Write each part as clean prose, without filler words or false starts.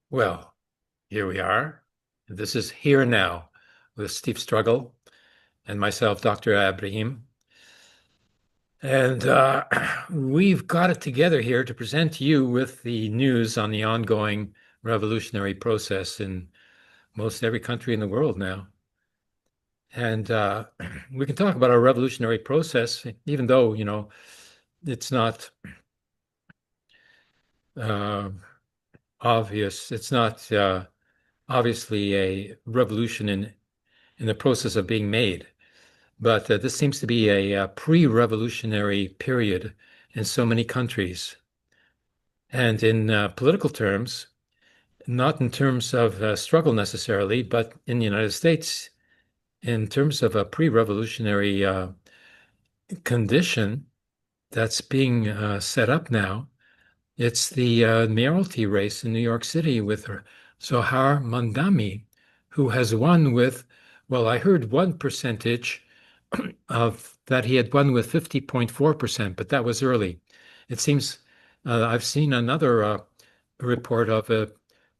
Well, here we are. This is Here and Now with Steve Struggle and myself, Dr. Abrahim. And we've got it together here to present you with the news on the ongoing revolutionary process in most every country in the world now. And we can talk about our revolutionary process, even though, it's not uh, obvious. It's not obviously a revolution in the process of being made. But this seems to be a pre-revolutionary period in so many countries. And in political terms, not in terms of struggle necessarily, but in the United States, in terms of a pre-revolutionary condition that's being set up now, it's the mayoralty race in New York City with Zohran Mamdani, who has won with, well, I heard one percentage of that he had won with 50.4%, but that was early. It seems I've seen another report of a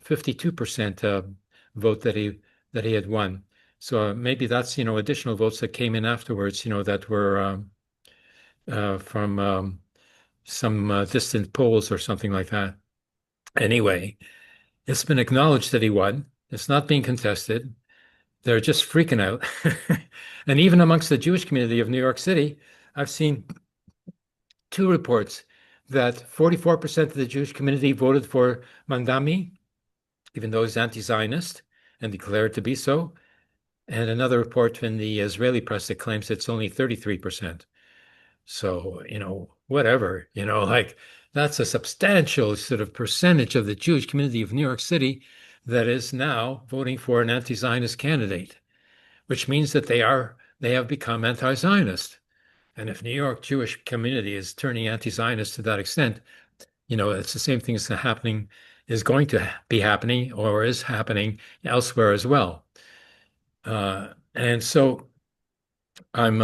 52% vote that he had won. So maybe that's, additional votes that came in afterwards, that were from some distant polls or something like that. Anyway, it's been acknowledged that he won. It's not being contested. They're just freaking out. And even amongst the Jewish community of New York City, I've seen two reports that 44% of the Jewish community voted for Mamdani, even though he's anti-Zionist and declared to be so. And another report in the Israeli press that claims it's only 33%. So, whatever, like that's a substantial sort of percentage of the Jewish community of New York City that is now voting for an anti-Zionist candidate, which means that they have become anti-Zionist. And if New York Jewish community is turning anti-Zionist to that extent, it's the same thing is going to be happening or is happening elsewhere as well. And so I'm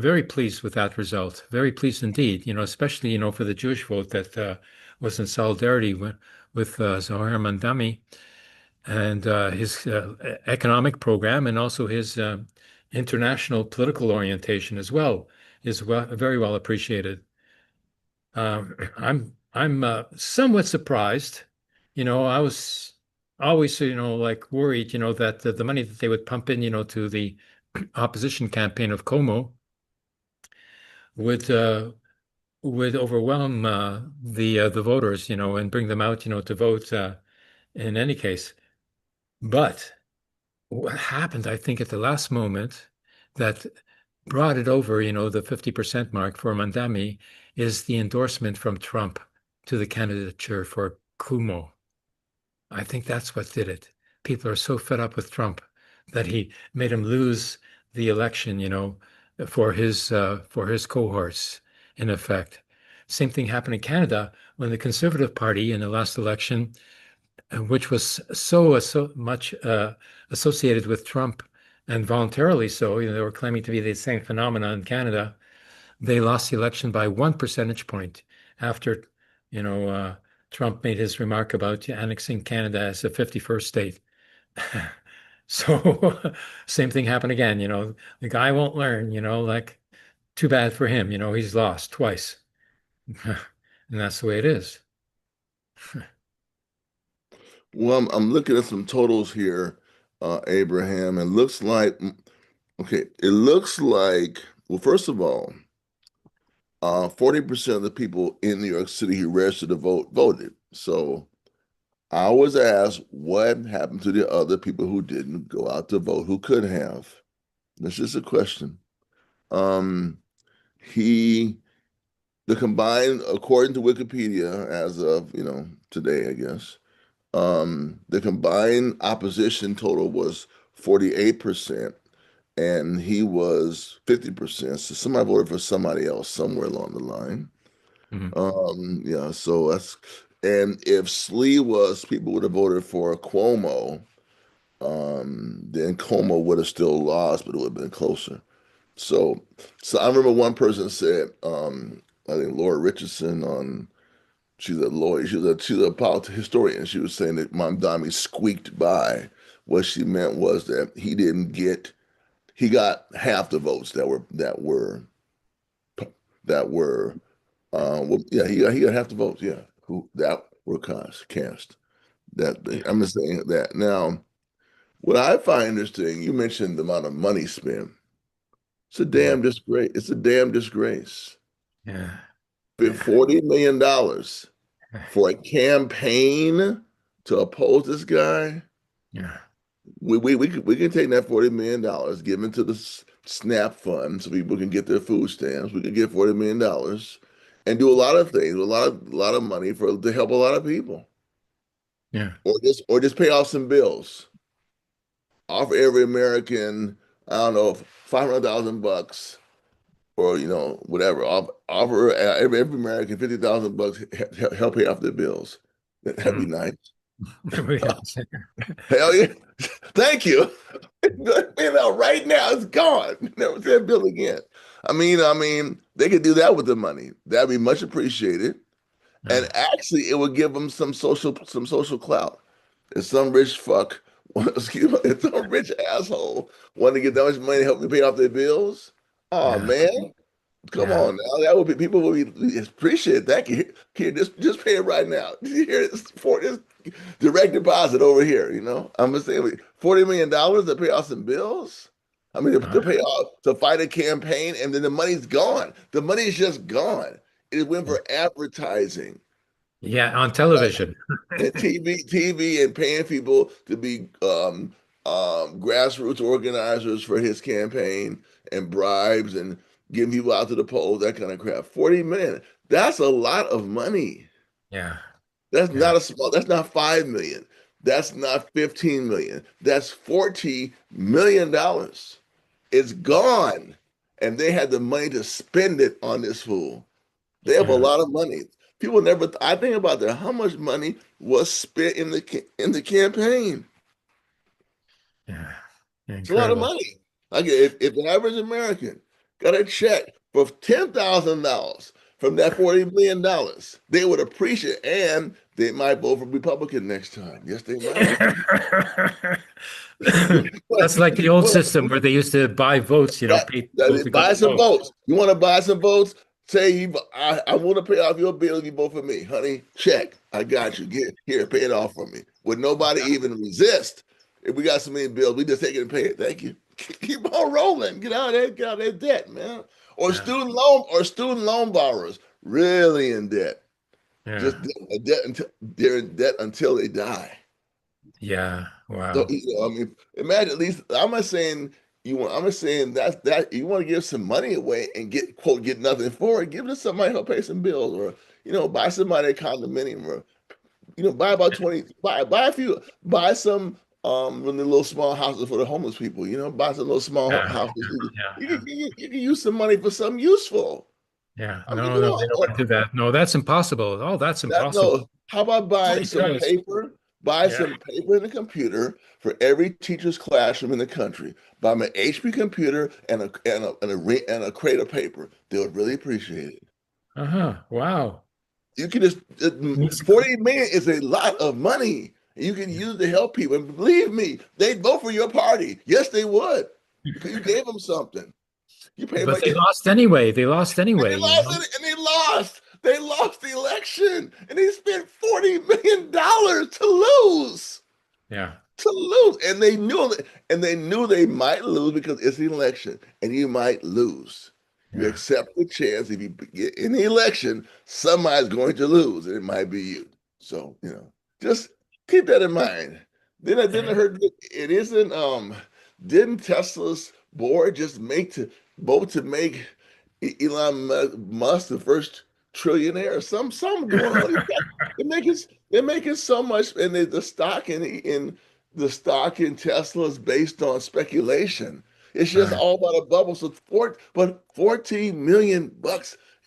very pleased with that result. Very pleased indeed. Especially for the Jewish vote that was in solidarity with Zohar Mamdani and his economic program, and also his international political orientation as well is very well appreciated. I'm somewhat surprised. I was always like worried that the money that they would pump in to the opposition campaign of Como would would overwhelm the voters, and bring them out, to vote in any case. But what happened, I think, at the last moment that brought it over, the 50% mark for Mamdani is the endorsement from Trump to the candidature for Cuomo. I think that's what did it. People are so fed up with Trump that he made him lose the election, for his cohorts, in effect. Same thing happened in Canada when the Conservative Party in the last election, which was so much associated with Trump and voluntarily so, they were claiming to be the same phenomena in Canada. They lost the election by 1 percentage point after, you know, uh, Trump made his remark about annexing Canada as a 51st state. So same thing happened again, the guy won't learn, like too bad for him, he's lost twice. And that's the way it is. Well, I'm looking at some totals here, Abraham, and looks like, okay, it looks like, well, first of all, 40% of the people in New York City who registered to vote voted. So I was asked what happened to the other people who didn't go out to vote, who could have. That's just a question. Um, he, the combined, according to Wikipedia, as of, today, I guess, the combined opposition total was 48%, and he was 50%. So somebody voted for somebody else somewhere along the line. Mhm. Yeah, so and if Slee was, people would have voted for Cuomo, then Cuomo would have still lost, but it would have been closer. So, so I remember one person said, I think Laura Richardson on She's a lawyer. She's a historian. She was saying that Mamdani squeaked by. What she meant was that he got half the votes he got half the votes, yeah, who that were cast. Yeah. I'm just saying that. Now, what I find interesting, you mentioned the amount of money spent. It's a Mm. damn disgrace. It's a damn disgrace. Yeah. Yeah. $40 million for a campaign to oppose this guy. Yeah. We can take that $40 million, give it to the SNAP fund so people can get their food stamps. We can get $40 million and do a lot of things, a lot of money to help a lot of people, Yeah. or just pay off some bills. Offer every American, I don't know, 500,000 bucks, or whatever. Offer every American 50,000 bucks, help pay off their bills. That'd be Mm. nice. Yeah. Hell yeah. Thank you. Right now it's gone. Never see that bill again. I mean, they could do that with the money. That'd be much appreciated. And Yeah. actually, it would give them some social clout. If some rich fuck, excuse me, if some rich asshole wanted to get that much money to help me pay off their bills, oh Yeah. man, come Yeah. on now. That would be people would be appreciate that. Here, just pay it right now. Here, for this direct deposit over here. I'm just saying, $40 million to pay off some bills. I mean, to Uh, pay off to fight a campaign, and then the money's gone. The money's just gone. It went for advertising yeah. On television. and TV, and paying people to be grassroots organizers for his campaign, and bribes, and getting people out to the polls, that kind of crap. 40 million. That's a lot of money. Yeah. Yeah. That's not 5 million. That's not 15 million. That's $40 million. It's gone. And they had the money to spend it on this fool. They have a Yeah. lot of money. People never, I think about that. How much money was spent in the campaign? Yeah. It's a lot of Incredible. money. Like if the average American got a check for $10,000 from that $40 million, they would appreciate it, and they might vote for Republican next time. Yes, they might. That's like the old system where they used to buy votes, Right. pay people to go Buy some vote. votes. You want to buy some votes? Say I want to pay off your bill if you vote for me, honey. Check. I got you. Get here, pay it off for me. Would nobody even resist? If we got so many bills, we just take it and pay it. Thank you. Keep on rolling. Get out of that debt, man. Or Yeah. student loan borrowers really in debt. Yeah. Just they're in debt until they die. Yeah. So, Wow. I mean, imagine, at least I'm not saying I'm not saying that you want to give some money away and get nothing for it. Give it to somebody to help pay some bills, or buy somebody a condominium, or buy about 20, buy a few, buy some when the little small houses for the homeless people. Buy some little small Yeah. houses. Yeah. You Yeah. can, you can use some money for something useful. Yeah. I mean, No, no, they don't want to do that. No, that's impossible. Oh, that's impossible. no. How about buying Nobody some does. paper? Buy Yeah. some paper and a computer for every teacher's classroom in the country. Buy them an HP computer and a crate of paper. They would really appreciate it. Uh-huh. Wow. You can just Needs- 40 million is a lot of money. You can use it to help people. And believe me, they'd vote for your party. Yes, they would. Because you gave them something. You pay But money. they lost anyway. They lost And anyway, they lost it, and they lost. They lost the election, and they spent $40 million to lose. Yeah. To lose, and they knew they might lose because it's an election, and you might lose. You Yeah. accept the chance if you get in the election, somebody's going to lose, and it might be you. So just keep that in mind. Then I didn't heard it isn't. Didn't Tesla's board just vote to make Elon Musk the first trillionaire? Some going on. They're making so much, and the stock in Tesla is based on speculation. It's just Right. all about a bubble. But $14 million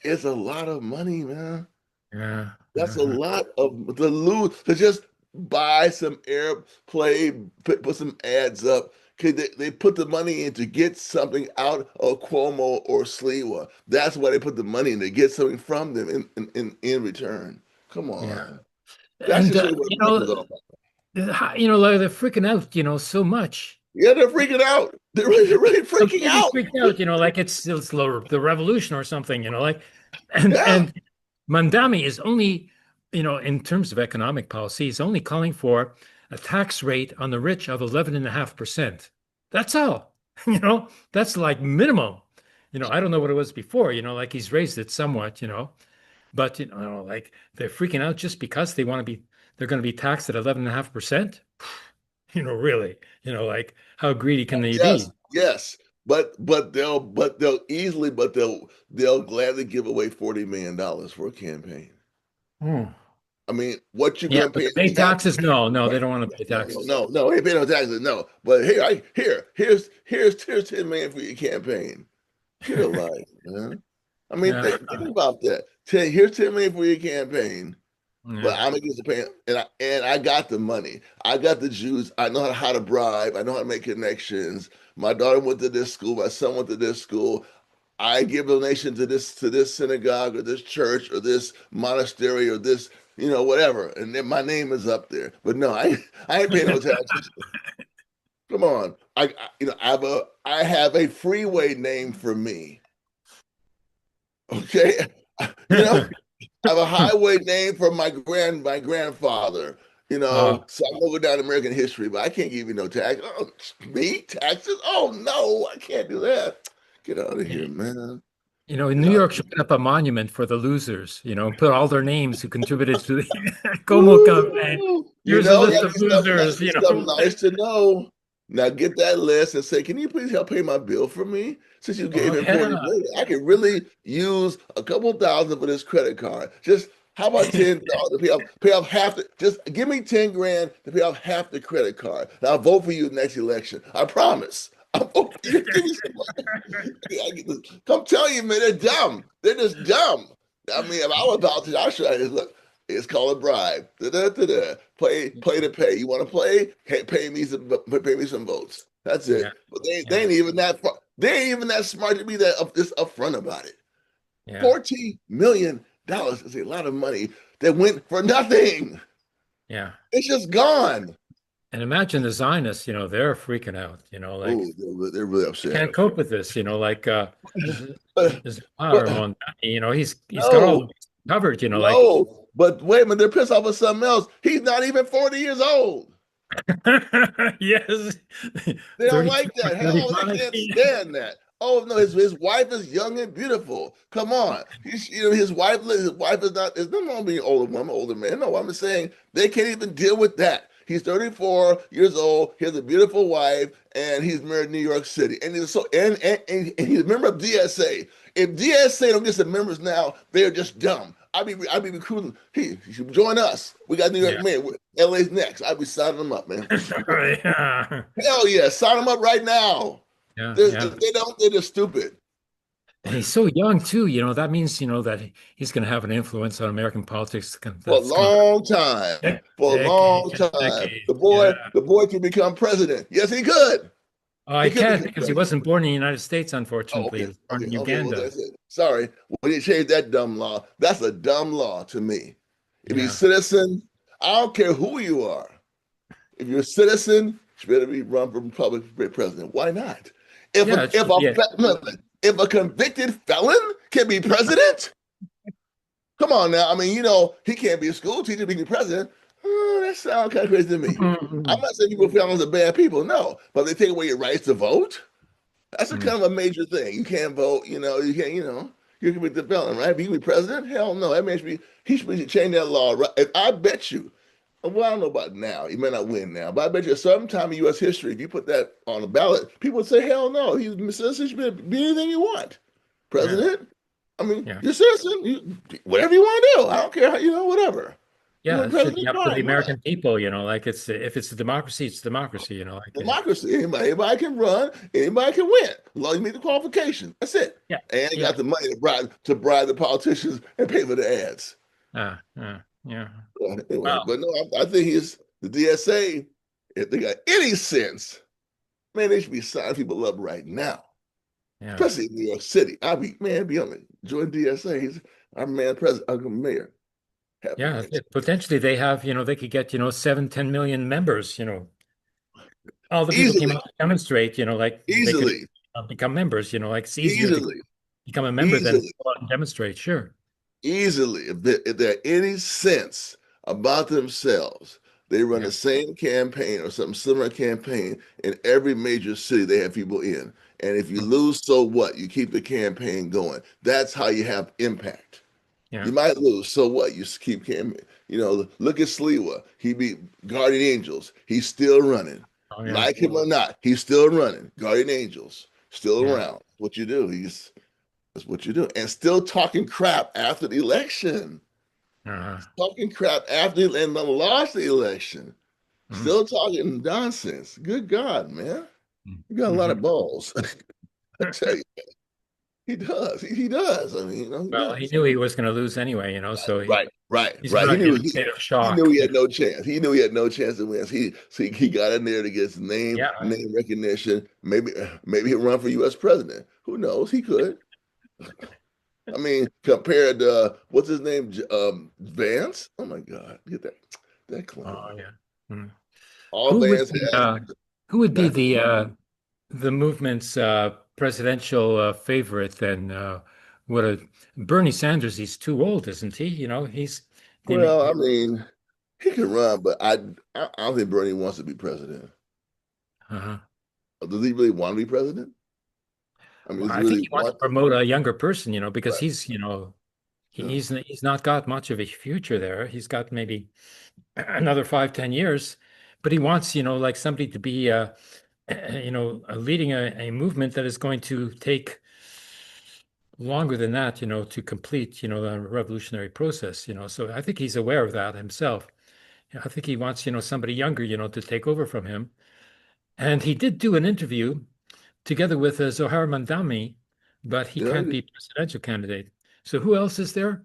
is a lot of money, man. Yeah. That's a Uh-huh. lot of to lose to just buy some airplay, put some ads up. Okay, they put the money in to get something out of Cuomo or Sliwa. That's why they put the money in to get something from them in return. Come Yeah. on. That's And just what life is all about. like they're freaking out, so much. Yeah, they're freaking out. They're really freaking Completely out. freaked out, like it's the revolution or something, like and Yeah. Mandami is only, in terms of economic policy, is only calling for a tax rate on the rich of 11.5%. That's all. That's like minimum. I don't know what it was before, like he's raised it somewhat, but like they're freaking out just because they're going to be taxed at 11.5%. Really, like how greedy can they Yes, be? yes. They'll gladly give away $40 million for a campaign. Hmm. I mean, what you Yeah, gonna but pay to in pay taxes? taxes, no, no, they Right. don't want to pay No, no, taxes. no, no. Ain't paying no taxes. No. But here's 10 million for your campaign. Get a life, man. I mean, Yeah, think about that. Here's 10 million for your campaign. But yeah, I'm against the pay, and I got the money. I got the juice. I know how to bribe. I know how to make connections. My daughter went to this school. My son went to this school. I give donation to this synagogue or this church or this monastery or this whatever, and then my name is up there. But no, I ain't paying no taxes. Come on, I have a freeway named for me. Okay, you know. I have a highway named for my grandfather. uh, So I'm gonna go down American history, but I can't give you no tax. Oh, me taxes? Oh no, I can't do that. Get out of here, man. in Get New out of York should here. put up a monument for the losers, and put all their names who contributed to the Como campaign. Woo! Here's a list That'd of be losers, something nice to know. Now get that list and say, can you please help pay my bill for me? Since you gave Oh him 40 yeah. million, I could really use a couple thousand for this credit card. Just how about 10,000 to pay off half just give me 10 grand to pay off half the credit card. And I'll vote for you next election. I promise. I'll vote for you. Give me some money. Come tell you, man, they're dumb. They're just dumb. I mean, if I was a politician, I'd show you, look, it's called a bribe. Da-da-da-da. Play to pay. You want to play? Hey, pay me some votes. That's Yeah, it. But they yeah, ain't even that far. They ain't even that smart to be this upfront about it. yeah, $14 million is a lot of money that went for nothing. yeah. It's just gone. And imagine the Zionists, they're freaking out, like Oh, they're really I upset. can't cope with this, like But, but Zohran, he's got all the no, bases covered, like no. But wait a minute, they're pissed off at something else. He's not even 40 years old. yes, They don't 32 like or that. Hell, they 35. can't stand that. Oh no, his wife is young and beautiful. Come on, his wife is not. There's nothing wrong being an older woman, older man. No, I'm saying they can't even deal with that. He's 34 years old. He has a beautiful wife, and he's married in New York City. And he's and he's a member of DSA. If DSA don't get some members now, they're just dumb. I'd be recruiting. He should join us. We got New York Yeah. man. LA's next. I'd be signing them up, man. Yeah. Hell yeah, sign them up right now. Yeah, yeah. If they don't, they're just stupid. And he's so young too, that means, that he's going to have an influence on American politics For a that's going long time. to For a long decades and time. decades. The Yeah. boy, the boy could become president. Yes, he could. Oh, I He could can't become because he president. wasn't born in the United States, Oh, unfortunately. He okay. was born Okay. in Okay. Well, Uganda. that's it. Sorry. We didn't change that dumb law. That's a dumb law to me. If you're a Yeah. citizen, I don't care who you are. If you're a citizen, you better be run for Republican president. Why not? If Yeah, a it if should be a it. if a convicted felon can be president, come on now. I mean, he can't be a school teacher, but he can be president. Oh, that sounds kind of crazy to me. I'm not saying people with felons are bad people, no, but they take away your rights to vote. That's a kind of a major thing. You can't vote. You can't. You can be the felon, right? But you can be president? Hell no. That man he should change that law. Right? I bet you. Well, I don't know about now. He may not win now, but I bet you at some time in U.S. history, if you put that on the ballot, people would say, "Hell no, he's a citizen. He should be anything you want." Yeah. President. I mean, Yeah. you're a citizen. Whatever you want to do. I don't care. Whatever. You Yeah. want It should be president? up to the Fine. Why not? American people, like if it's a democracy, it's democracy, like Democracy. Anybody can run. Anybody can win. As long as you meet the qualifications. That's it. yeah. And you Yeah. got the money to bribe the politicians and pay for the ads. Yeah. Anyway, Wow. but no, I think the DSA. If they got any sense, man, they should be signing people up right now, Yeah. especially in New York City. I'd be on it. Join DSA. He's our man, president, our mayor. Have Yeah, potentially they have, they could get, 7, 10 million members, all the people came easily, out to demonstrate, like they could easily, become members, like it's easier to easily, become a member than easily. go out and demonstrate. Sure. Easily, if they're any sense about themselves, they run Yeah. the same campaign or some similar campaign in every major city they have people in. And if you Mm. lose, so what? You keep the campaign going. That's how you have impact. Yeah. You might lose, so what? You just keep campaign. Look at Sliwa. He beat Guardian Angels. He's still running. Oh, yeah. Like him or not, he's still running. Guardian Angels still Yeah. around. What you do? That's what you do. And still talking crap after the election. Uh, Talking crap after and lost the election. mm, Still talking nonsense. Good God, man. mm, You got a lot mhm. of balls. I tell you, he does. He does. I mean, he Well, he does. knew he was going to lose anyway, so Right, right, he's right. He already knew in a state of he knew shock. he had no chance. He knew he had no chance to win. He got in there to get his Yeah. name recognition. Maybe he'll run for U.S. president. Who knows? He could. I mean, compared to what's his name, Vance. Oh my God, get that Oh, clown. yeah. Mm. All Who would Vance be, had. who would be Not the movement's presidential favorite then? What a Bernie Sanders, he's too old, isn't he? He's they may, well. I mean, he can run, but I don't think Bernie wants to be president. uh Does he really want to be president? I mean, Well, does he I think really he wants to want to? promote a younger person, because Right. Yeah. he's not got much of a future there. He's got maybe another 5, 10 years, but he wants, like somebody to be, leading a movement that is going to take longer than that, to complete, the revolutionary process, So I think he's aware of that himself. I think he wants, somebody younger, to take over from him. And he did do an interview together with Zohar Mamdani, but he Yeah. can't be presidential candidate. So who else is there?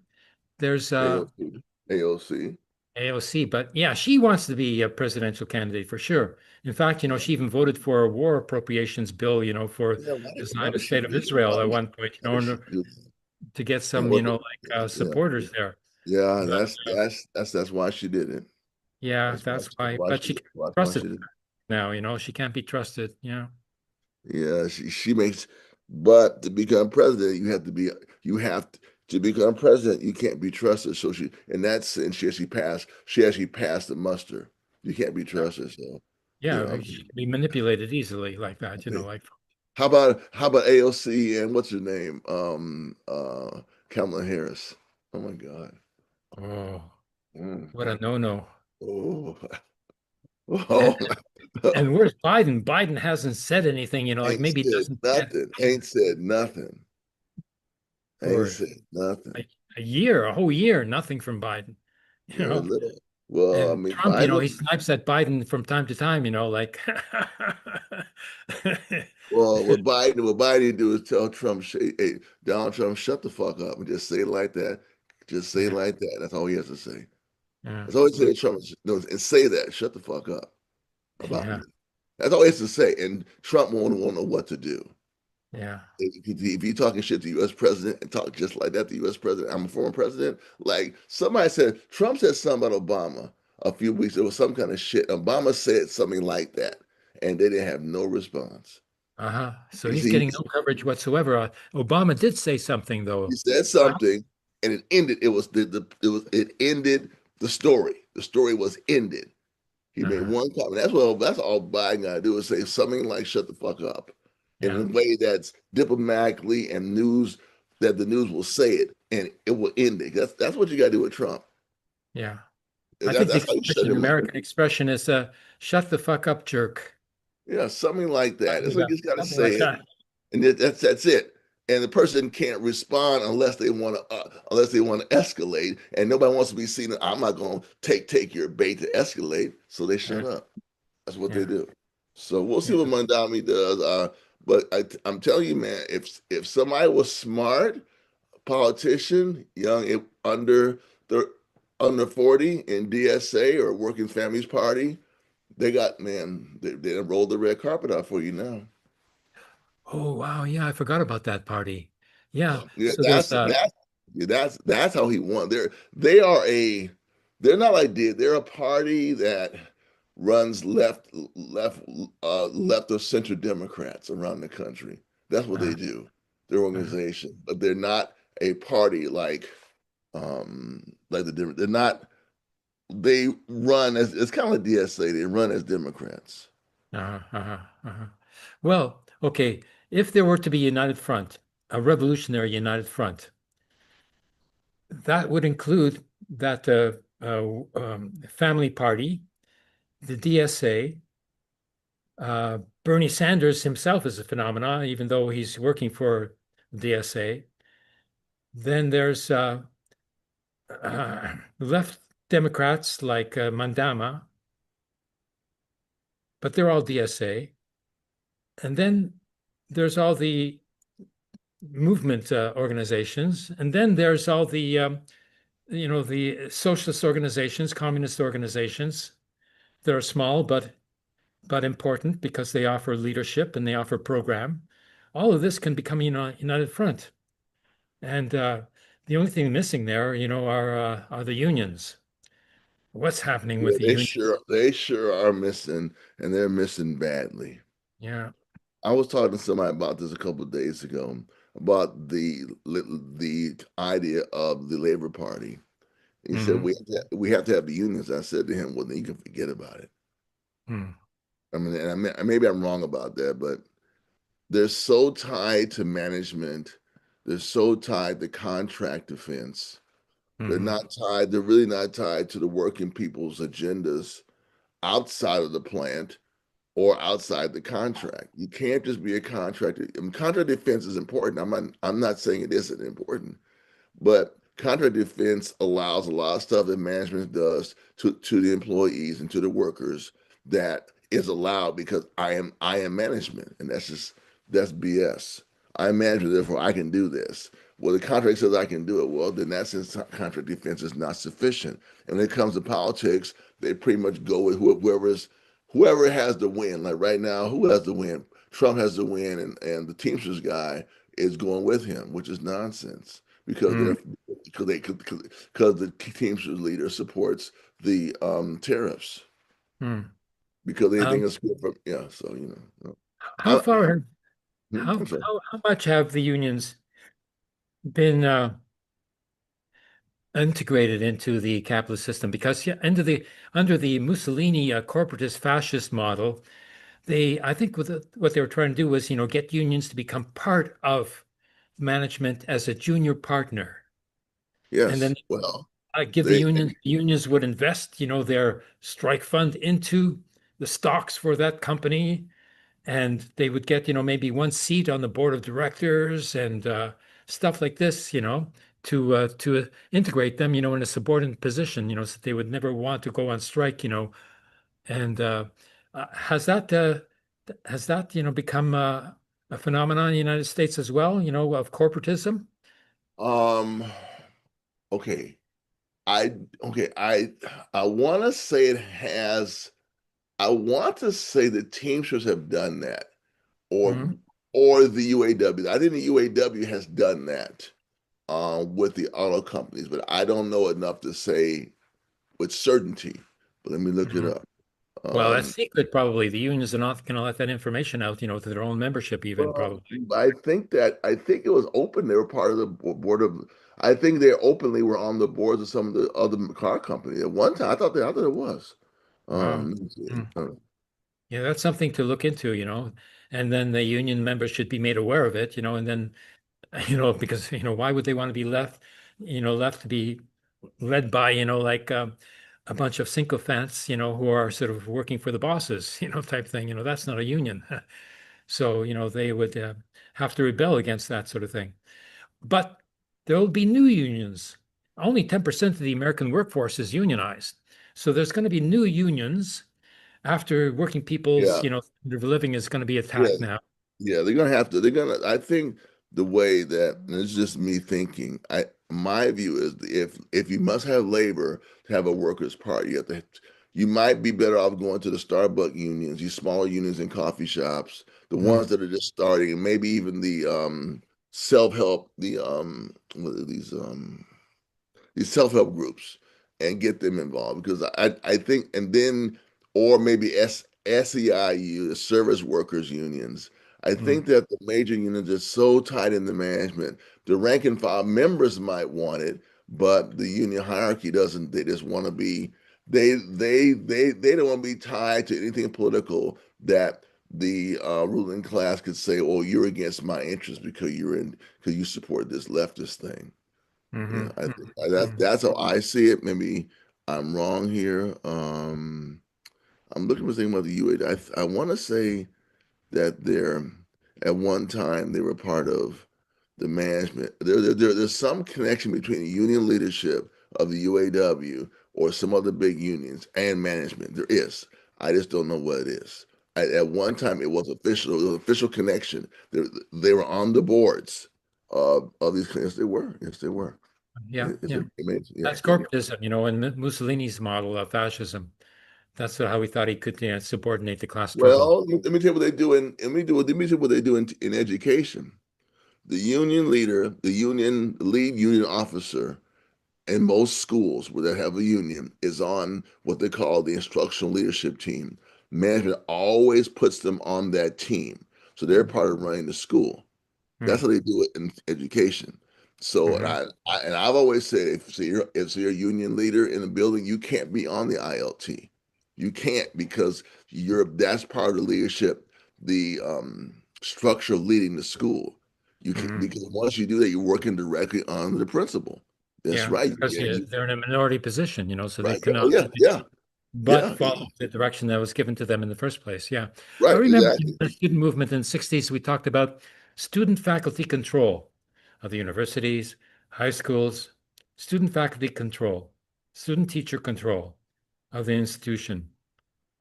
There's AOC. AOC. AOC, but yeah, she wants to be a presidential candidate for sure. In fact, she even voted for a war appropriations bill, for Yeah. the Why would Zionist she state of do that? Israel at one point, Why would she do to get that? some, Yeah. supporters there. Yeah. But That's why she did it. yeah, That's that's why. But she can't be why she trusted did it. now, she can't be trusted. Yeah, Yeah, she makes, but to become president, you have to become president, you can't be trusted. So she, in that sense, she actually passed the muster. You can't be trusted. So, yeah, I she mean, can be manipulated easily like that. I mean, Like how about AOC and what's her name? Kamala Harris. Oh my God. oh, Mm. what a no-no. Oh, And, oh, and where's Biden? Biden hasn't said anything, like ain't maybe he said doesn't get nothing. Ain't said nothing. Ain't for said nothing. a, a year, a whole year, nothing from Biden, you Very know. little. Well, I And mean, Trump, he Biden. snipes at Biden from time to time, like Well, what Biden do is tell Trump, hey, Donald Trump, shut the fuck up and just say it like that. Just say it yeah, like that. That's all he has to say. yeah, That's all he said to Trump. No, and say that. Shut the fuck up about yeah, me. That's all he has to say. And Trump won't know what to do. yeah, If you talking shit to U.S. president and talk just like that to U.S. president, I'm a former president. Like somebody said, Trump said something about Obama a few weeks. There was some kind of shit. Obama said something like that, and they didn't have no response. uh-huh. So He, he's he, getting no coverage whatsoever. Obama did say something he though. said Well, something, and it ended. It ended the story. The story was ended. He made uh-huh. one comment. That's all Biden got to do is say something like "shut the fuck up" in Yeah, a way that's diplomatically and news that the news will say it and it will end it. That's what you got to do with Trump. yeah. I think the That's how you shut expression, him up. American expression is shut the fuck up, jerk. Yeah, something like that. That's what you just got to Something like say it, that. and that's it. And the person can't respond unless they want to escalate, and nobody wants to be seen. I'm not going to take your bait to escalate, so they Yeah, shut up. That's what they yeah, do. So we'll see yeah. what Mandami does. But I'm telling you, man, if somebody was smart, politician, young, under 40 in DSA or Working Families Party, they rolled the red carpet out for you now. Oh, wow. Yeah, I forgot about that party. Yeah. Yeah, So there's that's Yeah, that's how he won. They're not like they're a party that runs left of center Democrats around the country. That's what they Uh, do. Their uh, organization, but they're not a party like they're not. They run as it's kind of like DSA. They run as Democrats. uh. Well, okay, if there were to be a united front, a revolutionary united front, that would include that family party, the DSA. Bernie Sanders himself is a phenomenon, even though he's working for the DSA. Then there's left Democrats like Mandama, but they're all DSA. And then there's all the movement organizations, and then there's all the the socialist organizations, communist organizations that are small but important because they offer leadership and they offer program. All of this can become a united front, and the only thing missing there, are the unions. What's happening Yeah, with the union? they sure are missing, and they're missing badly. Yeah. I was talking to somebody about this a couple of days ago about the idea of the Labor Party. He said Hmm. we have to have the unions. I said to him, well, then you can forget about it. Hmm. I mean, maybe I'm wrong about that, but they're so tied to management. They're so tied to contract defense. They're Hmm. not tied. They're really not tied to the working people's agendas outside of the plant or outside the contract. You can't just be a contractor. I mean, contract defense is important. I'm not saying it isn't important, but contract defense allows a lot of stuff that management does to the employees and to the workers that is allowed because I am management, and that's BS. I'm management, therefore I can do this. Well, the contract says I can do it. Well, then that sense contract defense is not sufficient. And when it comes to politics, they pretty much go with whoever has the win. Like right now, who has the win? Trump has the win, and the Teamsters guy is going with him, which is nonsense because Hmm. they're because the Teamsters leader supports the tariffs Hmm. because anything Um, is good from yeah. So how I, far, I'm how, sorry. how much have the unions been integrated into the capitalist system? Because yeah, under the Mussolini corporatist fascist model, I think what they were trying to do was, get unions to become part of management as a junior partner, and Yes. then give They the unions would invest, their strike fund into the stocks for that company, and they would get, maybe one seat on the board of directors and stuff like this, to integrate them, in a subordinate position, so that they would never want to go on strike, and uh, has that uh, has that, become a phenomenon in the United States as well, of corporatism? um okay. I okay. I want to say it has. I want to say the Teamsters have done that, or Mhm. or the UAW. I think the UAW has done that with the auto companies, but I don't know enough to say with certainty. But let me look it Mhm. up. Well, that's Um, secret, probably. The unions are not going to let that information out, to their own membership, even well, probably. I think it was open. They were part of the board of. I think they openly were on the boards of some of the other car companies at one time. I thought it was. Wow. Let me see. Mm. Yeah, that's something to look into, and then the union members should be made aware of it, and then, because, why would they want to be left to be led by, like a bunch of sycophants, who are sort of working for the bosses, type thing, that's not a union. So, they would have to rebel against that sort of thing. But there will be new unions. Only 10% of the American workforce is unionized. So there's going to be new unions after working people's, Yeah, standard of living is going to be yeah, attacked now. yeah. They're gonna have to. They're gonna. I think the way that and it's just me thinking. My view is if you must have labor to have a workers' party, you might be better off going to the Starbucks unions, these smaller unions in coffee shops, the Mm, ones that are just starting, and maybe even self-help, what are these self-help groups and get them involved because I think and then or maybe SEIU, the service workers unions. I Mm, think that the major unions are so tied in the management. The rank and file members might want it, but the union hierarchy doesn't. They just want to be they don't want to be tied to anything political that the ruling class could say, "Oh, you're against my interests because you support this leftist thing." Yeah, mhm, I think mhm, mhm. that's how I see it. Maybe I'm wrong here. I'm looking for something about the UA. I want to say that they're at one time they were part of the management. There's some connection between the union leadership of the UAW or some other big unions and management. There is. I just don't know what it is. At one time, it was official. It was an official connection. They were on the boards of these. Yes, they were. Yes, they were. Yeah, It's yeah. amazing. Yeah, That's yeah. corporatism, and Mussolini's model of fascism. That's how he thought he could, subordinate the class struggle. Well, let me tell you what they do in. Let me tell you what they do in education. The union leader, the union lead union officer in most schools where they have a union is on what they call the instructional leadership team. Management always puts them on that team, so they're part of running the school. That's Mm, how they do it in education. So, mhm, and I've always said, if you're a union leader in a building, you can't be on the ILT. You can't because you're that's part of the leadership, the structure of leading the school. You can mhm. because once you do that, you're working directly on the principal. That's Yeah, right. because Yeah, you they're in a minority position, so they right. Yeah, oh cannot yeah, yeah, but yeah, follow yeah. the direction that was given to them in the first place. Yeah. I Right, remember exactly. the student movement in the 60s, we talked about student faculty control of the universities, high schools, student faculty control, student teacher control of the institution.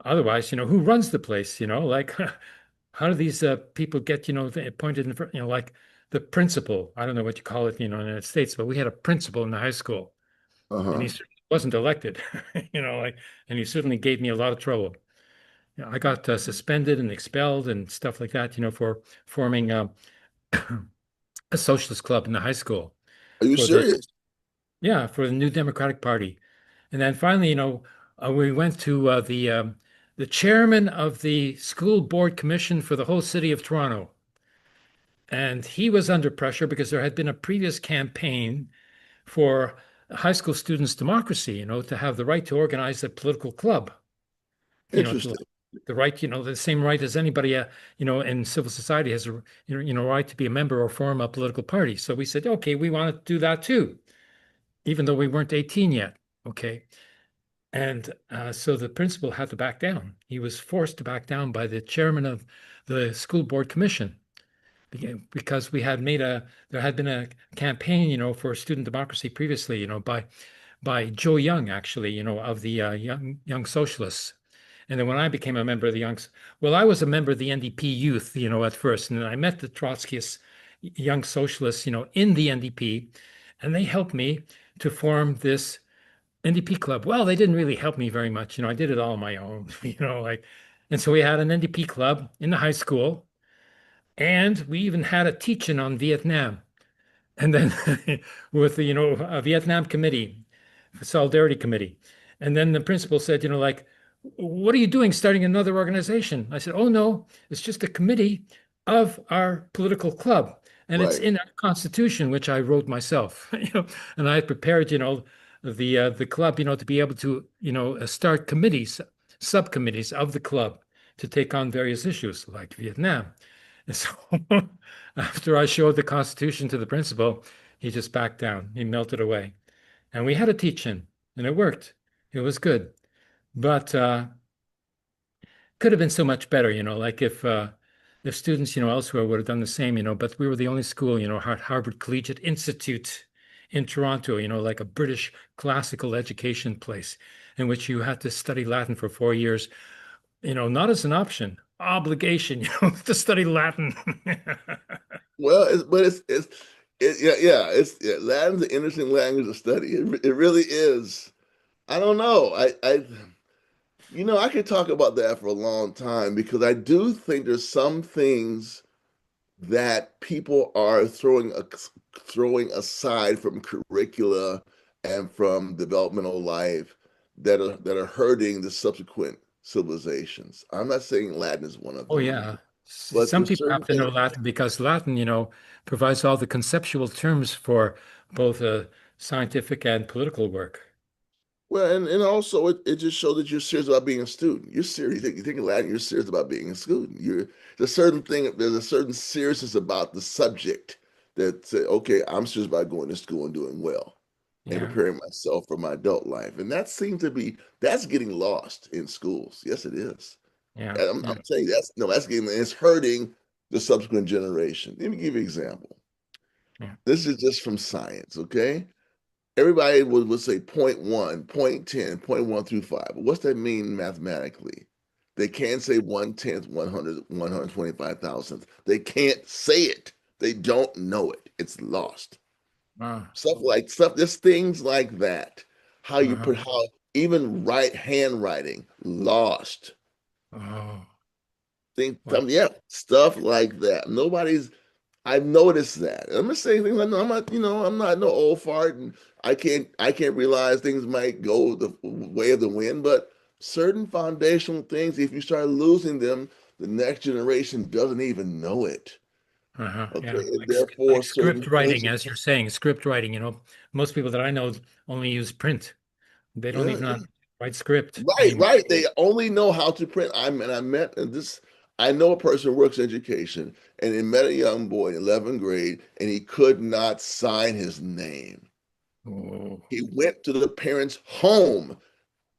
Otherwise, who runs the place, like how do these people get, appointed in, like the principal? I don't know what you call it, in the United States, but we had a principal in the high school and he Uh-huh. certainly wasn't elected, like, and he certainly gave me a lot of trouble. I got suspended and expelled and stuff like that, for forming a socialist club in the high school Are you for the, serious? yeah, for the New Democratic Party. And then finally, we went to the chairman of the school board commission for the whole city of Toronto. And he was under pressure because there had been a previous campaign for high school students' democracy, to have the right to organize a political club, to Interesting. the right, the same right as anybody, in civil society has a, right to be a member or form a political party. So we said, okay, we want to do that too, even though we weren't 18 yet. Okay. And so the principal had to back down. He was forced to back down by the chairman of the school board commission because there had been a campaign, for student democracy previously, by Joe Young, actually, of the young socialists. And then when I became a member of the well, I was a member of the NDP youth, at first, and then I met the Trotskyists, young socialists, in the NDP, and they helped me to form this NDP club. Well, they didn't really help me very much, I did it all on my own, like, and so we had an NDP club in the high school, and we even had a teaching on Vietnam. And then with the, a Vietnam committee, solidarity committee. And then the principal said, like, what are you doing starting another organization? I said, oh no, it's just a committee of our political club. And it's Right. in our constitution, which I wrote myself, and I had prepared, the club, to be able to, start committees, subcommittees of the club to take on various issues like Vietnam. And so after I showed the Constitution to the principal, he just backed down. He melted away. And we had a teach-in, and it worked. It was good. But could have been so much better, like if students, elsewhere would have done the same, but we were the only school, Harvard Collegiate Institute in Toronto, like a British classical education place in which you had to study Latin for 4 years, not as an option, obligation, to study Latin. Well, yeah, yeah. Latin's an interesting language to study. It really is. I don't know. I could talk about that for a long time because I do think there's some things that people are throwing aside from curricula and from developmental life that are hurting the subsequent civilizations. I'm not saying Latin is one of Oh, them, yeah. but Some there's people certain have to know things. Latin because Latin, provides all the conceptual terms for both scientific and political work. Well, and also it just shows that you're serious about being a student. You're serious. You think in Latin, you're serious about being a student. There's a certain seriousness about the subject that say, okay, I'm serious about going to school and doing well and Yeah, preparing myself for my adult life. And that's getting lost in schools. Yes, it is. yeah, And I'm, yeah, I'm saying it's hurting the subsequent generation. Let me give you an example. yeah. This is just from science, okay? Everybody would say point one, point 10, point 1 through 5. What's that mean mathematically? They can't say 1/10, 100, 125,000th. They can't say it. They don't know it. It's lost. Ah, Just things like that. uh-huh. How even handwriting, lost. Oh, well, Yeah, stuff like that. I've noticed that. And I'm just saying things. I'm not no old fart, and I can't realize things might go the way of the wind. But certain foundational things, if you start losing them, the next generation doesn't even know it. yeah. Okay, and Like therefore script certain writing, principles. as you're saying, script writing. Most people that I know only use print. They don't Yeah, even know how yeah. to write script Right, anymore. right. They only know how to print. I met and this. I know a person who works in education, and he met a young boy in 11th grade, and he could not sign his name. Oh, He went to the parents' home.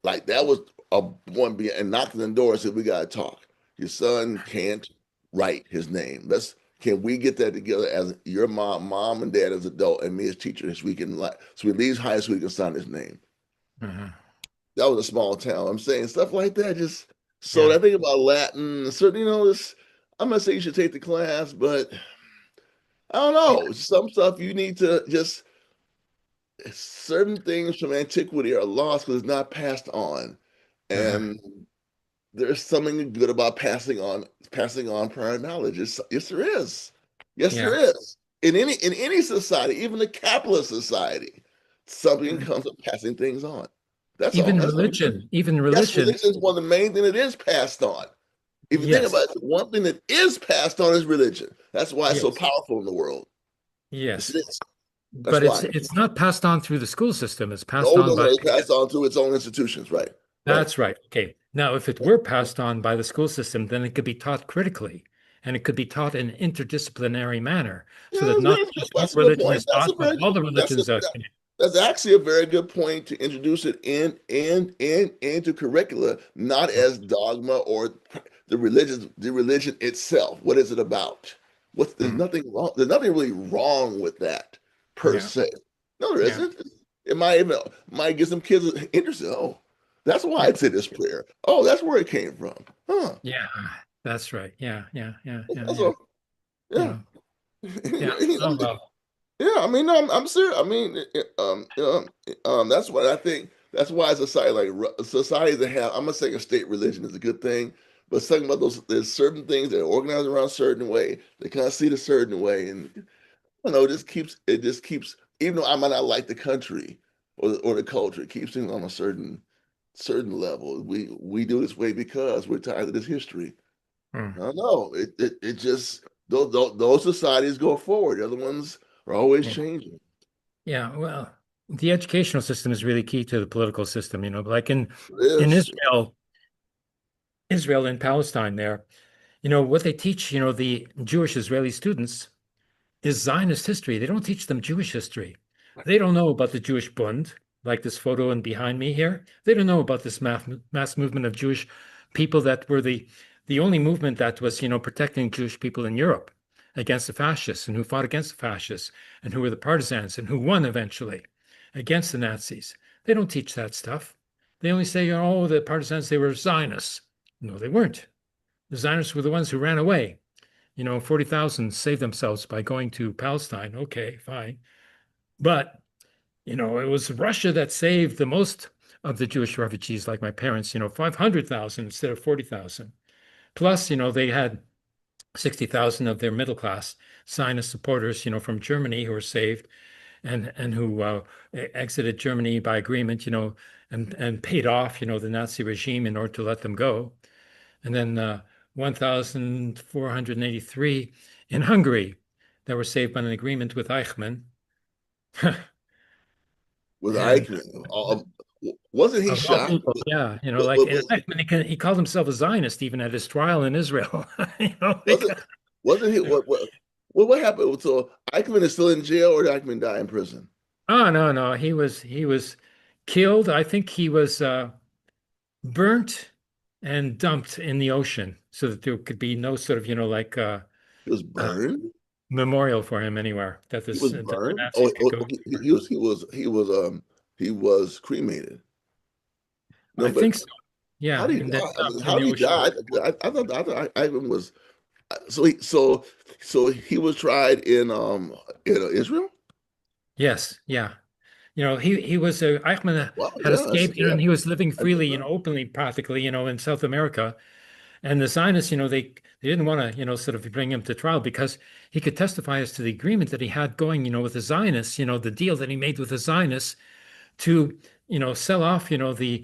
Like that was a one being and knocked on the door and said, "We gotta talk. Your son can't write his name. Can we get that together as your mom and dad as adult, and me as teacher, so we can so he leaves high school, he can sign his name." uh-huh. That was a small town. I'm saying stuff like that. Just so Yeah, I think about Latin, certain, I'm not saying you should take the class, but I don't yeah, know. Some stuff you need to just certain things from antiquity are lost because it's not passed on. uh-huh. And there's something good about passing on prior knowledge. Yes, there is. Yes, there Yeah. is. In any society, even a capitalist society, something comes of passing things on. That's all. Even That's all. religion, even Yes, religion. religion is one of the main things that is passed on. If you think Yes, about it, one thing that is passed on is religion. That's why it's so yes, powerful in the world. Yes, it yes. is. That's But it's why. it's not passed on through the school system. It's passed No, on no, by. no. It's passed on to its own institutions. Right. Right. That's right. Okay. Now, if it were passed on by the school system, then it could be taught critically, and it could be taught in an interdisciplinary manner, so Yeah, that not just one that's a good religion point. is taught, but all the That's a religions that's actually a very good point to introduce it into curricula, not as dogma or the religion itself. What is it about? There's Mm, nothing wrong. There's nothing really wrong with that per yeah, se. No, there yeah, isn't. It might get some kids interested. Oh, that's why yeah, I say this prayer. Oh, that's where it came from. Huh. yeah. That's right. Yeah, yeah, yeah, yeah, That's yeah, all. Yeah. yeah, yeah. Oh well. Yeah, I mean, no, I'm serious. I mean, that's what I think. That's why society, society that have, I'm not saying a state religion is a good thing, but something about there's certain things that are organized around a certain way. They kind of see it a certain way, and it just keeps. Even though I might not like the country or the culture, it keeps things on a certain level. We do this way because we're tired of this history. Mm. I don't know. It just those societies go forward. The other ones are always Yeah, changing. yeah. Well, the educational system is really key to the political system. Like in Yes. Israel and Palestine there, what they teach, the Jewish Israeli students is Zionist history. They don't teach them Jewish history. They don't know about the Jewish Bund, like this photo and behind me here. They don't know about this mass movement of Jewish people that were the only movement that was, protecting Jewish people in Europe against the fascists and who fought against the fascists and who were the partisans and who won eventually against the Nazis. They don't teach that stuff. They only say, oh, the partisans, they were Zionists. No, they weren't. The Zionists were the ones who ran away. 40,000 saved themselves by going to Palestine. Okay, fine. But, it was Russia that saved the most of the Jewish refugees, like my parents, 500,000 instead of 40,000. Plus, they had 60,000 of their middle class Zionist supporters, from Germany who were saved and who exited Germany by agreement, and paid off, the Nazi regime in order to let them go. And then 1,483 in Hungary that were saved by an agreement with Eichmann. With And Eichmann. Wasn't he of all shot? people, yeah, like Wa- and Eichmann, he called himself a Zionist even at his trial in Israel. Wasn't wasn't he what happened? So Eichmann is still in jail, or did Eichmann die in prison? Oh no, no, he was killed. I think he was burnt and dumped in the ocean so that there could be no sort of, He was uh, burned. memorial for him anywhere that He this was that the burned. Nazis could go. He was cremated. No, I but think so. how Yeah, did he and then die? I mean, dumped in how the did he ocean. die? I thought Eichmann was so he was tried in Israel. Yes, yeah. He was Eichmann Wow, had yeah, escaped, yeah. and he was living I didn't freely, know. openly, practically, in South America. And the Zionists, they didn't want to, sort of bring him to trial because he could testify as to the agreement that he had going, with the Zionists, the deal that he made with the Zionists to, sell off, the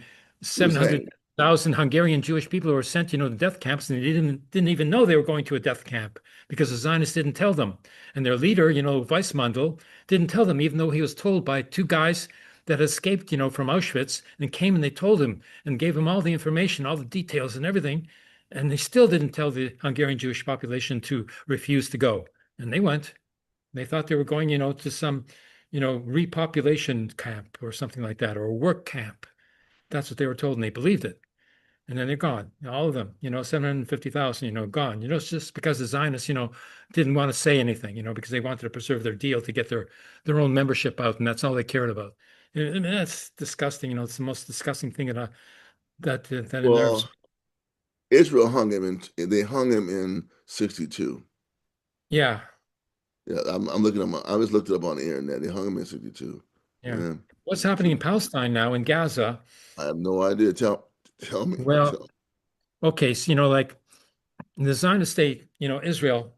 He was hanged. 700,000 Hungarian Jewish people who were sent, to death camps, and they didn't even know they were going to a death camp because the Zionists didn't tell them. And their leader, Weizfeld, didn't tell them, even though he was told by two guys that escaped, from Auschwitz and came and they told him and gave him all the information, all the details and everything. And they still didn't tell the Hungarian Jewish population to refuse to go. And they went. They thought they were going, to some, repopulation camp or something like that, or a work camp. That's what they were told, and they believed it. And then they're gone, all of them, 750,000, gone. It's just because the Zionists, didn't want to say anything, because they wanted to preserve their deal to get their own membership out, and that's all they cared about. I mean, that's disgusting. It's the most disgusting thing that unnerves Well, me. Israel hung him in. They hung him in '62. Yeah, Yeah, I'm looking at I just looked it up on the internet. They hung him in '62. yeah. Yeah, What's happening in true. Palestine now in Gaza? I have no idea. Tell me. Well, okay, so like the Zionist state, Israel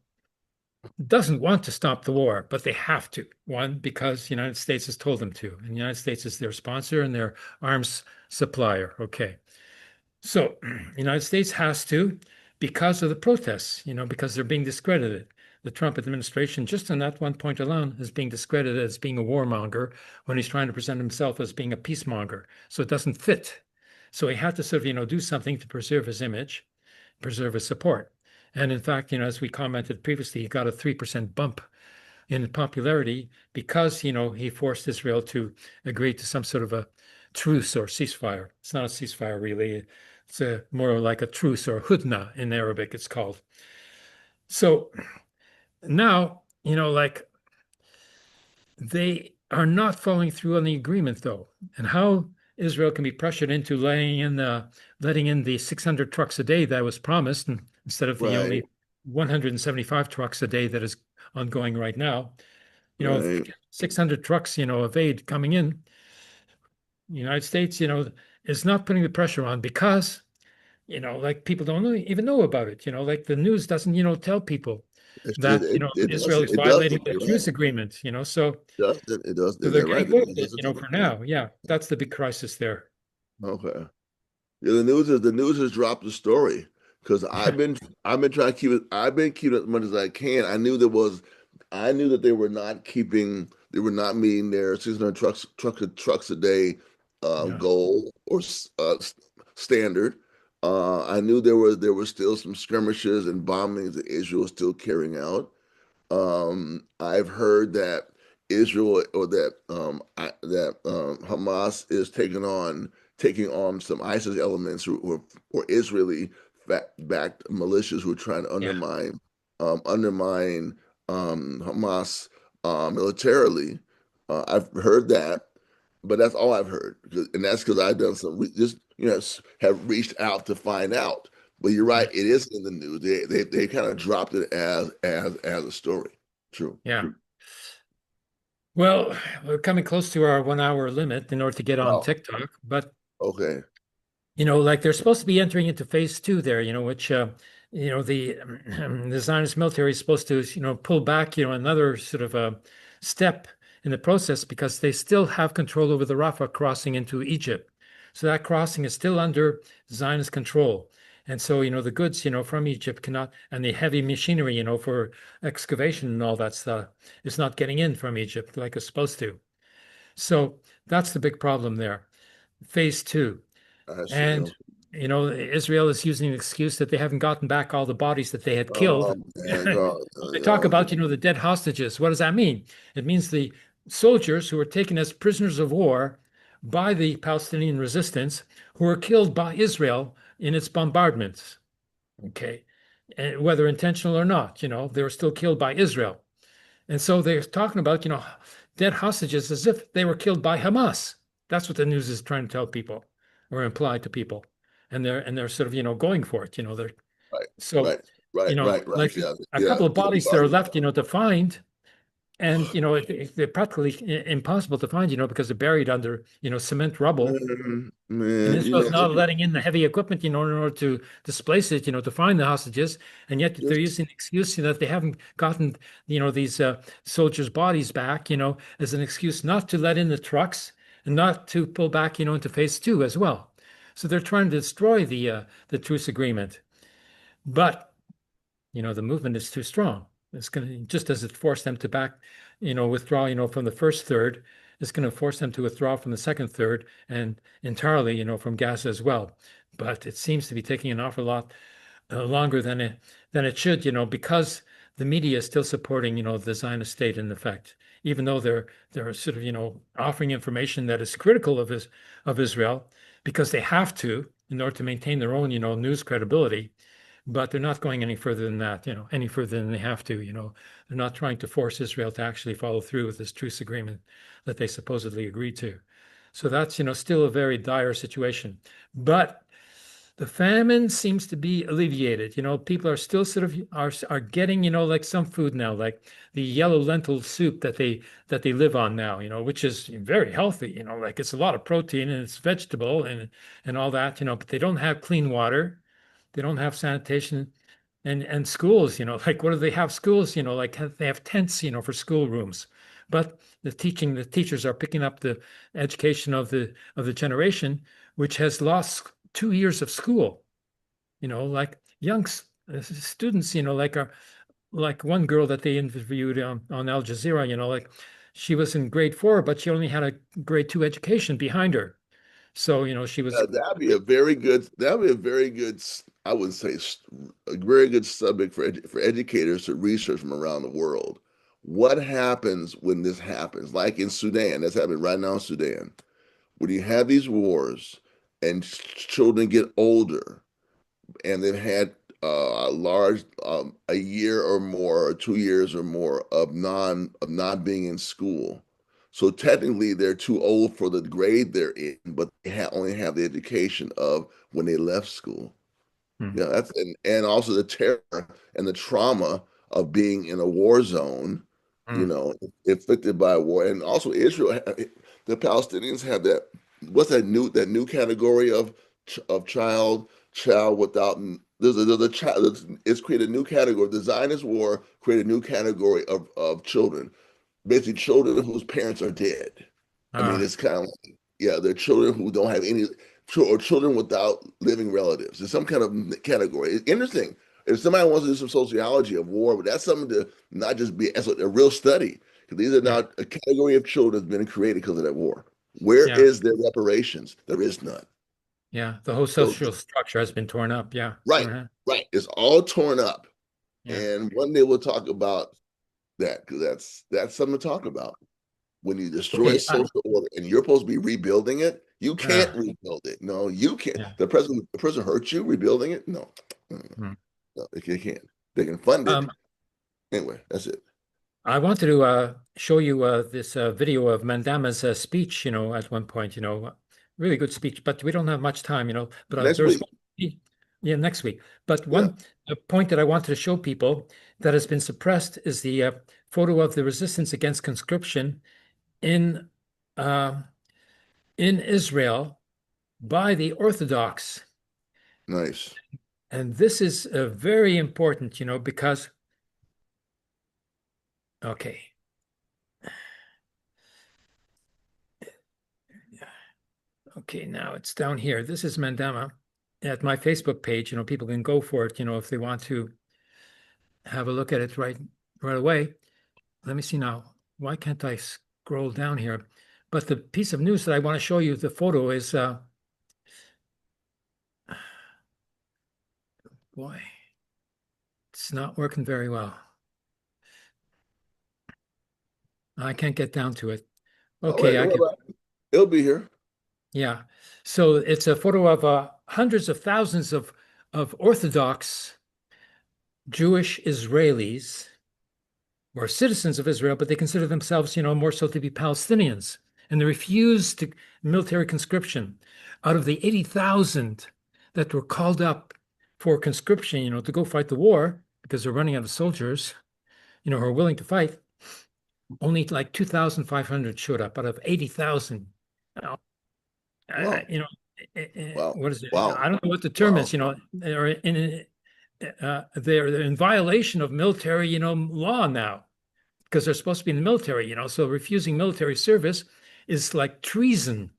doesn't want to stop the war, but they have to. One, because the United States has told them to, and the United States is their sponsor and their arms supplier. Okay. So the United States has to because of the protests, because they're being discredited. The Trump administration, just on that one point alone, is being discredited as being a warmonger when he's trying to present himself as being a peacemonger. So it doesn't fit. So he had to sort of, do something to preserve his image, preserve his support. And in fact, as we commented previously, he got a 3% bump in popularity because, he forced Israel to agree to some sort of a truce or ceasefire. It's not a ceasefire, really. It's more like a truce or hudna in Arabic, it's called. So now, like they are not following through on the agreement, though. And how Israel can be pressured into letting in the 600 trucks a day that was promised, and instead of the Right, only 175 trucks a day that is ongoing right now. right. 600 trucks, of aid coming in. The United States, is not putting the pressure on because, like people don't even know about it. Like the news doesn't, tell people that, It Israel is it violating doesn't. the You're truce right. agreement, so. It does. So they're They're right. getting The away with news it, doesn't talk for about now. Yeah, that's the big crisis there. it. Okay. Yeah, the news has dropped the story because I've been trying to keep it. I've been keeping it as much as I can. I knew that they were not meeting their 600 trucks a day Yeah, goal or standard. I knew there were still some skirmishes and bombings that Israel was still carrying out. I've heard that Israel or that Hamas is taking on some ISIS elements or Israeli backed militias who are trying to yeah, undermine Hamas militarily. I've heard that, but that's all I've heard, and that's because I've done some just have reached out to find out. But you're right, yeah, it is in the news. They kind of dropped it as a story. True, yeah. true. Well, we're coming close to our 1 hour limit in order to get on Wow. TikTok, but Okay. like they're supposed to be entering into phase two there, which the Zionist military is supposed to, pull back, another sort of a step in the process because they still have control over the Rafah crossing into Egypt. So that crossing is still under Zionist control. And so, the goods, from Egypt cannot, and the heavy machinery, for excavation and all that stuff is not getting in from Egypt like it's supposed to. So that's the big problem there. Phase two. I see. And, Israel is using the excuse that they haven't gotten back all the bodies that they had killed. Oh man, God, They talk oh, about, the dead hostages. What does that mean? It means the soldiers who were taken as prisoners of war by the Palestinian resistance who were killed by Israel in its bombardments. Okay. And whether intentional or not, they were still killed by Israel. And so they're talking about, dead hostages as if they were killed by Hamas. That's what the news is trying to tell people or imply to people. And they're sort of, oh, going for it, they're right, so, right, right, right, right. like Yeah, a yeah, couple of yeah. bodies that are left, to find. And, they're practically impossible to find, because they're buried under, cement rubble. And Man, Israel's not letting in the heavy equipment, in order to displace it, to find the hostages. And yet they're just using the excuse, that they haven't gotten, these soldiers' bodies back, as an excuse not to let in the trucks and not to pull back, into phase two as well. So they're trying to destroy the truce agreement. But the movement is too strong. It's going to, just as it forced them to withdraw, from the first third, it's going to force them to withdraw from the second third and entirely, from Gaza as well. But it seems to be taking an awful lot longer than it should, because the media is still supporting, the Zionist state in effect, even though they're sort of, offering information that is critical of Israel because they have to in order to maintain their own, news credibility. But they're not going any further than that, any further than they have to, They're not trying to force Israel to actually follow through with this truce agreement that they supposedly agreed to. So that's, still a very dire situation. But the famine seems to be alleviated. People are still sort of are getting, like some food now, like the yellow lentil soup that they live on now, which is very healthy, like it's a lot of protein and it's vegetable and all that, but they don't have clean water. They don't have sanitation and schools, like what do they have schools, like they have tents, for schoolrooms. But the teachers are picking up the education of the generation, which has lost 2 years of school, like young students, like one girl that they interviewed on Al Jazeera, like she was in grade 4, but she only had a grade 2 education behind her. So, she was, that'd be a very good. That'd be a very good. I would say a very good subject for educators to research from around the world. What happens when this happens? Like in Sudan, that's happening right now in Sudan. When you have these wars and children get older and they've had a large a year or more or 2 years or more of not being in school. So technically they're too old for the grade they're in, but they only have the education of when they left school. hmm, Yeah, and also the terror and the trauma of being in a war zone, hmm, inflicted by a war. And also Israel, the Palestinians have that new category of child without there's a child. It's created a new category. The Zionist war created a new category of children, basically children whose parents are dead. I mean, ah, it's kind of like, yeah, they're children who don't have any, or children without living relatives. It's some kind of category. It's interesting. If somebody wants to do some sociology of war, but that's something to not just be as a real study, because these are yeah, not a category of children that's been created because of that war. Where yeah, is their reparations? There is none. yeah. The whole So, social structure has been torn up. Yeah. right, Uh-huh. right. It's all torn up. Yeah. And one day we'll talk about that because that's something to talk about. When you destroy Okay. social order and you're supposed to be rebuilding it, you can't Uh, rebuild it. No, you can't. yeah. The person hurt you rebuilding it. No, Hmm. no, they can't. They can fund it Um, anyway. That's it. I wanted to show you this video of Mandama's speech, at one point, really good speech, but we don't have much time, but Next there's week. one, yeah, next week. But Yeah, one point that I wanted to show people that has been suppressed is the photo of the resistance against conscription in uh, in Israel by the Orthodox. nice. And this is very important, because, okay, okay, now it's down here. This is Mandama at my Facebook page. People can go for it, if they want to have a look at it right away. Let me see now. Why can't I scroll down here? But the piece of news that I want to show you, the photo is, boy, it's not working very well. I can't get down to it. All Okay, right, I all can, right. It'll be here. yeah. So it's a photo of hundreds of thousands of Orthodox Jewish Israelis or citizens of Israel, but they consider themselves, more so to be Palestinians. And they refuse to military conscription. Out of the 80,000 that were called up for conscription, to go fight the war because they're running out of soldiers, who are willing to fight, only like 2,500 showed up out of 80,000. Wow, You know, wow, what is it? wow, I don't know what the term is, wow. they're in violation of military, law now because they're supposed to be in the military, so refusing military service is like treason.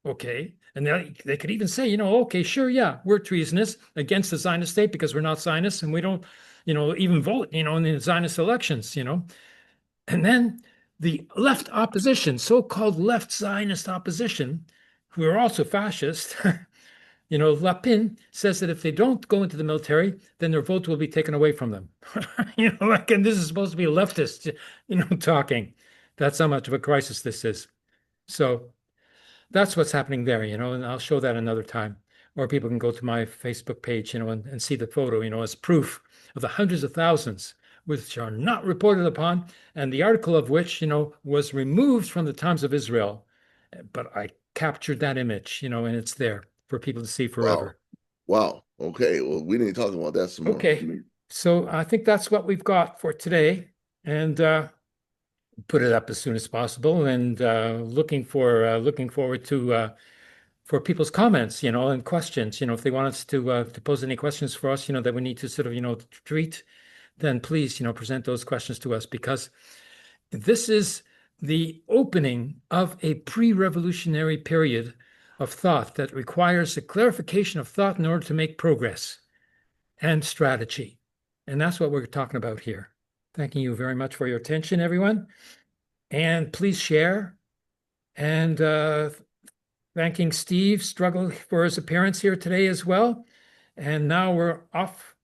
Okay. And they could even say, okay, sure, yeah, we're treasonous against the Zionist state because we're not Zionists and we don't, even vote, in the Zionist elections. And then the left opposition, so-called left Zionist opposition, who are also fascist, Lapin says that if they don't go into the military, then their vote will be taken away from them. And this is supposed to be leftist, talking. That's how much of a crisis this is. So that's what's happening there, and I'll show that another time. Or people can go to my Facebook page, and see the photo, as proof of the hundreds of thousands which are not reported upon, and the article of which, was removed from the Times of Israel. But I captured that image, and it's there for people to see Wow. forever. Wow. Okay. Well, we need to talk about that some more. Okay, so I think that's what we've got for today, and put it up as soon as possible. And looking forward to for people's comments, and questions. If they want us to pose any questions for us, that we need to sort of treat, then please present those questions to us because this is the opening of a pre-revolutionary period of thought that requires a clarification of thought in order to make progress and strategy. And that's what we're talking about here. Thanking you very much for your attention, everyone. And please share. And thanking Steve Struggle for his appearance here today as well. And now we're off